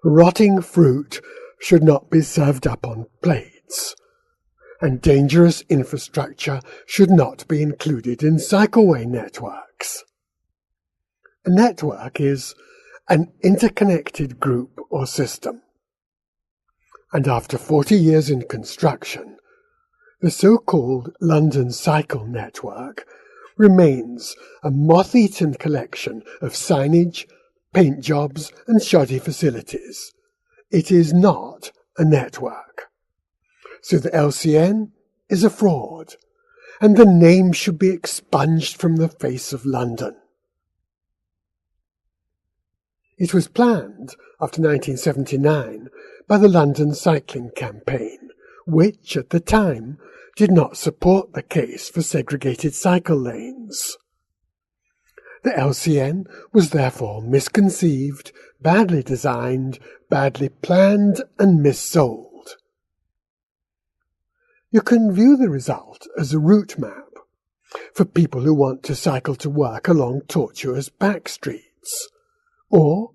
Rotting fruit should not be served up on plates, and dangerous infrastructure should not be included in cycleway networks. A network is an interconnected group or system, and after 40 years in construction, the so-called London Cycle Network remains a moth-eaten collection of signage, paint jobs and shoddy facilities. It is not a network. So the LCN is a fraud, and the name should be expunged from the face of London. It was planned after 1979 by the London Cycling Campaign, which at the time did not support the case for segregated cycle lanes. The LCN was therefore misconceived, badly designed, badly planned and missold. You can view the result as a route map for people who want to cycle to work along tortuous back streets, or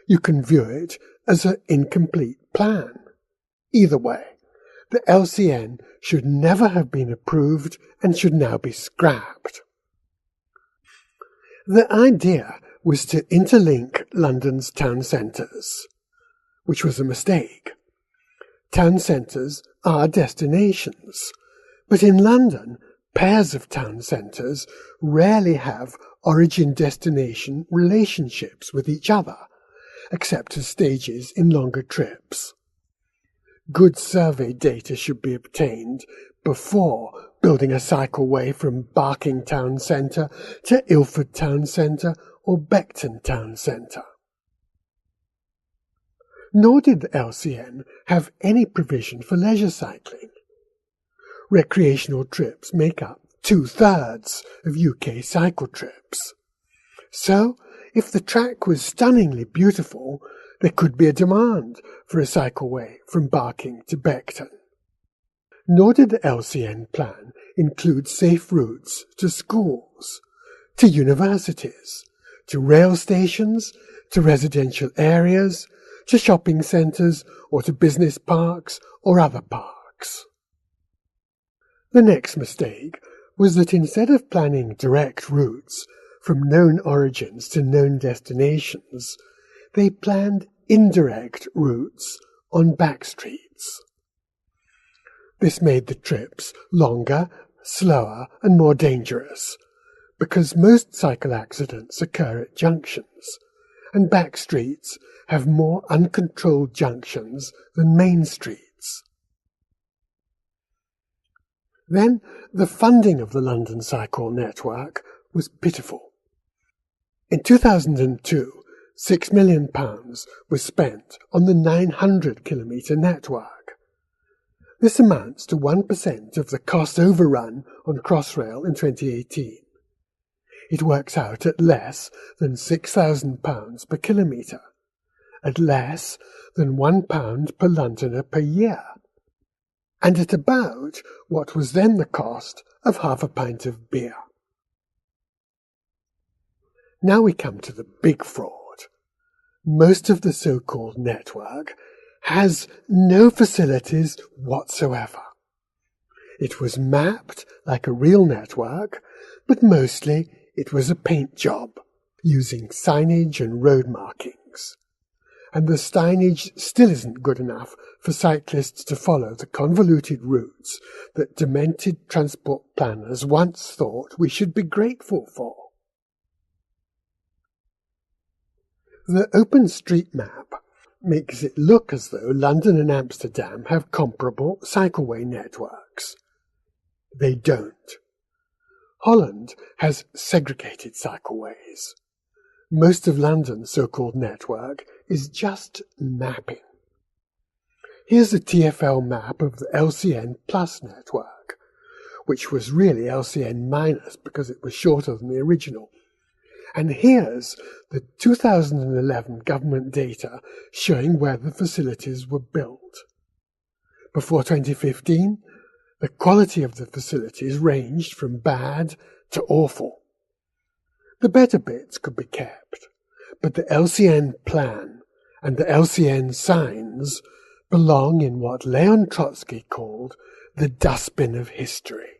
you can view it as an incomplete plan. Either way, the LCN should never have been approved and should now be scrapped. The idea was to interlink London's town centres, which was a mistake. Town centres are destinations, but in London, pairs of town centres rarely have origin-destination relationships with each other, except as stages in longer trips. Good survey data should be obtained before building a cycleway from Barking Town Centre to Ilford Town Centre or Beckton Town Centre. Nor did the LCN have any provision for leisure cycling. Recreational trips make up 2/3 of UK cycle trips. So, if the track was stunningly beautiful, there could be a demand for a cycleway from Barking to Beckton. Nor did the LCN plan include safe routes to schools, to universities, to rail stations, to residential areas, to shopping centres, or to business parks or other parks. The next mistake was that instead of planning direct routes from known origins to known destinations, they planned indirect routes on back streets. This made the trips longer, slower and more dangerous, because most cycle accidents occur at junctions, and back streets have more uncontrolled junctions than main streets. Then the funding of the London Cycle Network was pitiful. In 2002, £6 million was spent on the 900-kilometre network. This amounts to 1% of the cost overrun on Crossrail in 2018. It works out at less than £6,000 per kilometre, at less than £1 per Londoner per year, and at about what was then the cost of half a pint of beer. Now we come to the big fraud. Most of the so-called network has no facilities whatsoever. It was mapped like a real network, but mostly it was a paint job, using signage and road markings. And the signage still isn't good enough for cyclists to follow the convoluted routes that demented transport planners once thought we should be grateful for. The OpenStreetMap makes it look as though London and Amsterdam have comparable cycleway networks. They don't. Holland has segregated cycleways. Most of London's so-called network is just mapping. Here's a TfL map of the LCN Plus network, which was really LCN minus because it was shorter than the original. And here's the 2011 government data showing where the facilities were built. Before 2015, the quality of the facilities ranged from bad to awful. The better bits could be kept, but the LCN plan and the LCN signs belong in what Leon Trotsky called the dustbin of history.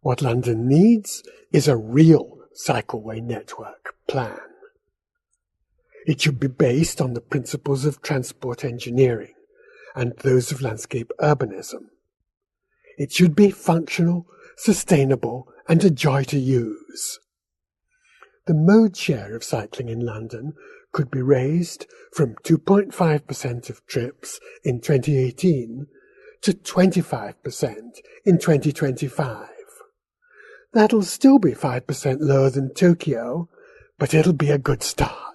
What London needs is a real cycleway network plan. It should be based on the principles of transport engineering and those of landscape urbanism. It should be functional, sustainable, and a joy to use. The mode share of cycling in London could be raised from 2.5% of trips in 2018 to 25% in 2025. That'll still be 5% lower than Tokyo, but it'll be a good start.